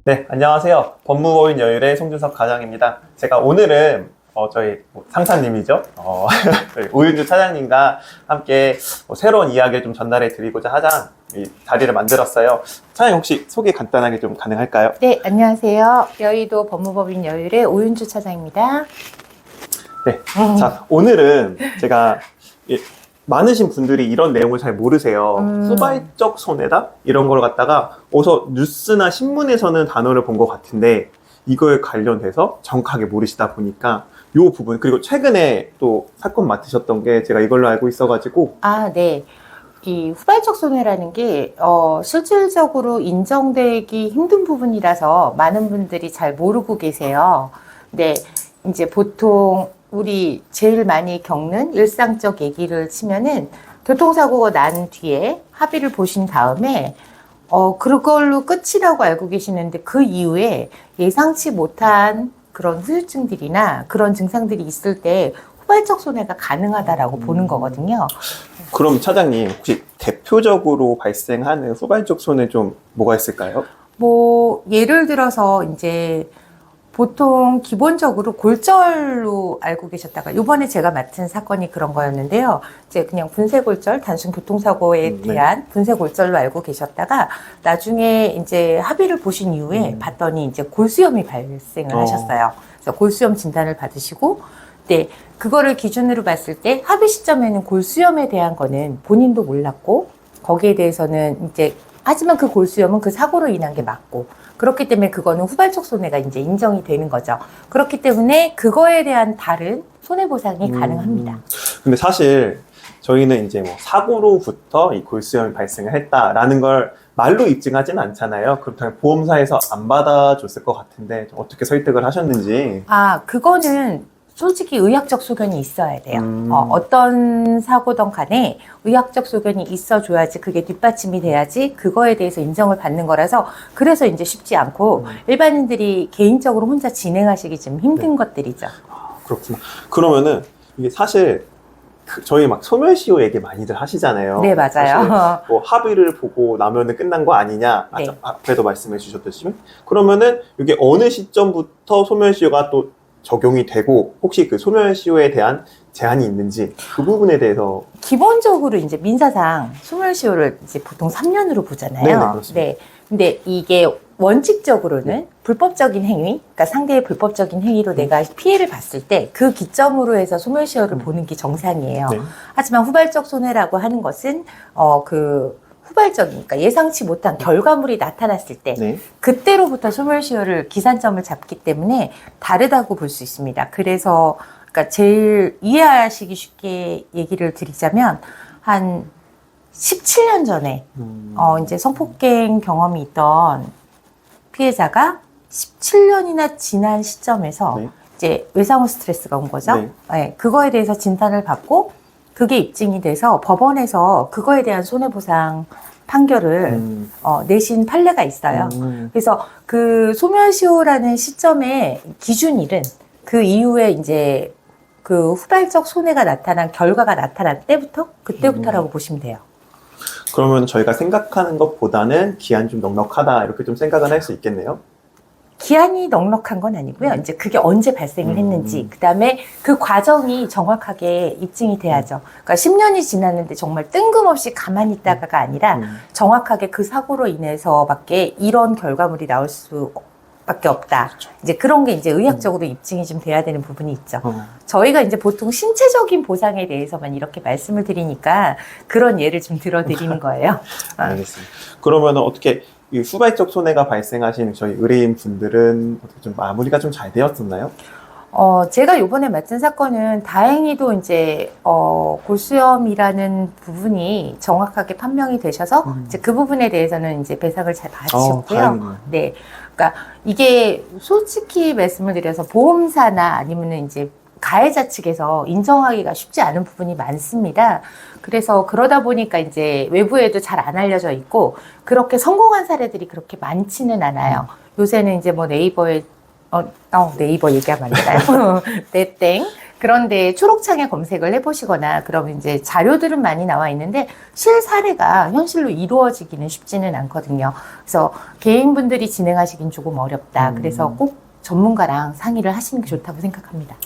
네, 안녕하세요. 법무법인 여율의 송준석 과장입니다. 제가 오늘은 저희 상사님이죠. 저희 오윤주 차장님과 함께 새로운 이야기를 좀 전달해 드리고자 하자 이 자리를 만들었어요. 차장님 혹시 소개 간단하게 좀 가능할까요? 네, 안녕하세요. 여의도 법무법인 여율의 오윤주 차장입니다. 네, 자 오늘은 제가 많으신 분들이 이런 내용을 잘 모르세요. 후발적 손해다? 이런 걸 갖다가 어서 뉴스나 신문에서는 단어를 본 것 같은데 이거에 관련돼서 정확하게 모르시다 보니까 이 부분, 그리고 최근에 또 사건 맡으셨던 게 제가 이걸로 알고 있어가지고. 네. 이 후발적 손해라는 게 실질적으로 인정되기 힘든 부분이라서 많은 분들이 잘 모르고 계세요. 근데 이제 보통 우리 제일 많이 겪는 일상적 얘기를 치면은 교통사고가 난 뒤에 합의를 보신 다음에 그걸로 끝이라고 알고 계시는데 그 이후에 예상치 못한 그런 후유증들이나 그런 증상들이 있을 때 후발적 손해가 가능하다라고 보는 거거든요. 그럼 차장님 혹시 대표적으로 발생하는 후발적 손해 좀 뭐가 있을까요? 뭐 예를 들어서 이제 보통 기본적으로 골절로 알고 계셨다가 이번에 제가 맡은 사건이 그런 거였는데요. 이제 그냥 분쇄골절, 단순 교통사고에 대한 분쇄골절로 알고 계셨다가 나중에 이제 합의를 보신 이후에 봤더니 이제 골수염이 발생을 하셨어요. 그래서 골수염 진단을 받으시고, 네, 그거를 기준으로 봤을 때 합의 시점에는 골수염에 대한 거는 본인도 몰랐고 거기에 대해서는 이제 하지만 그 골수염은 그 사고로 인한 게 맞고 그렇기 때문에 그거는 후발적 손해가 이제 인정이 되는 거죠. 그렇기 때문에 그거에 대한 다른 손해보상이 가능합니다. 근데 사실 저희는 이제 뭐 사고로부터 이 골수염이 발생을 했다라는 걸 말로 입증하지는 않잖아요. 그렇다면 보험사에서 안 받아줬을 것 같은데 어떻게 설득을 하셨는지. 그거는 솔직히 의학적 소견이 있어야 돼요. 어떤 사고든 간에 의학적 소견이 있어줘야지 그게 뒷받침이 돼야지 그거에 대해서 인정을 받는 거라서 그래서 이제 쉽지 않고 일반인들이 개인적으로 혼자 진행하시기 좀 힘든 것들이죠. 그렇구나. 그러면은 이게 사실 저희 막 소멸시효 얘기 많이들 하시잖아요. 네, 맞아요. 뭐 합의를 보고 나면은 끝난 거 아니냐. 네. 앞에도 말씀해 주셨듯이. 그러면은 이게 어느 시점부터 소멸시효가 또 적용이 되고 혹시 그 소멸시효에 대한 제한이 있는지 그 부분에 대해서. 기본적으로 이제 민사상 소멸시효를 이제 보통 3년으로 보잖아요. 네네, 그렇습니다. 네. 근데 이게 원칙적으로는 불법적인 행위, 그러니까 상대의 불법적인 행위로 내가 피해를 봤을 때 그 기점으로 해서 소멸시효를 보는 게 정상이에요. 네. 하지만 후발적 손해라고 하는 것은 후발적이니까 예상치 못한 결과물이 나타났을 때 네. 그때로부터 소멸시효를 기산점을 잡기 때문에 다르다고 볼 수 있습니다. 그래서 그러니까 제일 이해하시기 쉽게 얘기를 드리자면 한 17년 전에 이제 성폭행 경험이 있던 피해자가 17년이나 지난 시점에서 네. 이제 외상후 스트레스가 온 거죠. 네. 네, 그거에 대해서 진단을 받고 그게 입증이 돼서 법원에서 그거에 대한 손해보상 판결을 내신 판례가 있어요. 그래서 그 소멸시효라는 시점의 기준일은 그 이후에 이제 그 후발적 손해가 나타난 결과가 나타난 때부터 그때부터라고 보시면 돼요. 그러면 저희가 생각하는 것보다는 기한이 좀 넉넉하다 이렇게 좀 생각은 할 수 있겠네요. 기한이 넉넉한 건 아니고요. 이제 그게 언제 발생을 했는지, 그 다음에 그 과정이 정확하게 입증이 돼야죠. 그러니까 10년이 지났는데 정말 뜬금없이 가만히 있다가가 아니라 정확하게 그 사고로 인해서밖에 이런 결과물이 나올 수밖에 없다. 그렇죠. 이제 그런 게 이제 의학적으로 입증이 좀 돼야 되는 부분이 있죠. 저희가 이제 보통 신체적인 보상에 대해서만 이렇게 말씀을 드리니까 그런 예를 좀 들어드리는 거예요. 알겠습니다. 그러면 어떻게 이 후발적 손해가 발생하신 저희 의뢰인 분들은 어떻게 좀 마무리가 좀 잘 되었었나요? 제가 요번에 맡은 사건은 다행히도 이제, 골수염이라는 부분이 정확하게 판명이 되셔서, 이제 그 부분에 대해서는 이제 배상을 잘 받으셨고요. 다행이네요. 네. 그러니까 이게 솔직히 말씀을 드려서 보험사나 아니면은 이제 가해자 측에서 인정하기가 쉽지 않은 부분이 많습니다. 그래서 그러다 보니까 이제 외부에도 잘 안 알려져 있고, 그렇게 성공한 사례들이 그렇게 많지는 않아요. 요새는 이제 뭐 네이버에 네이버 얘기하면 안 되나요? 네땡 그런데 초록창에 검색을 해보시거나 그러면 이제 자료들은 많이 나와 있는데 실사례가 현실로 이루어지기는 쉽지는 않거든요. 그래서 개인분들이 진행하시긴 조금 어렵다. 그래서 꼭 전문가랑 상의를 하시는 게 좋다고 생각합니다.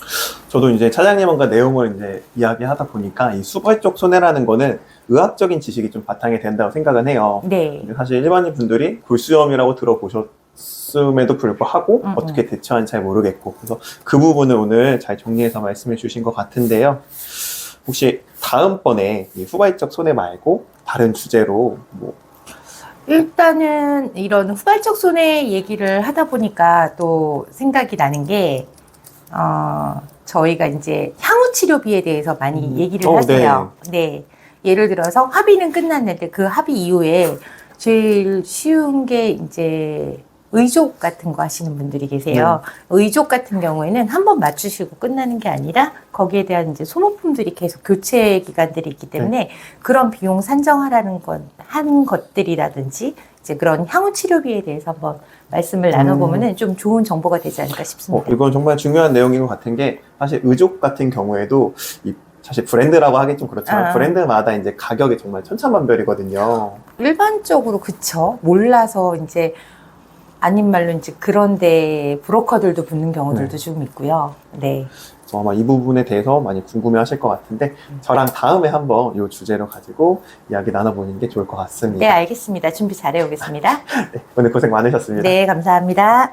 저도 이제 차장님과 내용을 이제 이야기하다 보니까 이 수발적 손해라는 거는 의학적인 지식이 좀 바탕이 된다고 생각은 해요. 네. 근데 사실 일반인 분들이 골수염이라고 들어보셨음에도 불구하고 어떻게 대처하는지 잘 모르겠고, 그래서 그 부분을 오늘 잘 정리해서 말씀해 주신 것 같은데요. 혹시 다음번에 이 후발적 손해 말고 다른 주제로 뭐 일단은 이런 후발적 손해 얘기를 하다 보니까 또 생각이 나는 게, 저희가 이제 향후 치료비에 대해서 많이 얘기를 하세요. 네. 예를 들어서 합의는 끝났는데 그 합의 이후에 제일 쉬운 게 이제 의족 같은 거 하시는 분들이 계세요. 의족 같은 경우에는 한 번 맞추시고 끝나는 게 아니라 거기에 대한 이제 소모품들이 계속 교체 기간들이 있기 때문에 그런 비용 산정하라는 한 것들이라든지 이제 그런 향후 치료비에 대해서 한번 말씀을 나눠보면은 좀 좋은 정보가 되지 않을까 싶습니다. 이건 정말 중요한 내용인 것 같은 게, 사실 의족 같은 경우에도 사실 브랜드라고 하긴 좀 그렇지만 브랜드마다 이제 가격이 정말 천차만별이거든요. 일반적으로 그쵸. 몰라서 이제 아닌 말로 이제 그런데 브로커들도 붙는 경우들도 좀 있고요. 네. 그래서 아마 이 부분에 대해서 많이 궁금해 하실 것 같은데, 저랑 다음에 한번 이 주제로 가지고 이야기 나눠보는 게 좋을 것 같습니다. 네, 알겠습니다. 준비 잘해 오겠습니다. 네, 오늘 고생 많으셨습니다. 네, 감사합니다.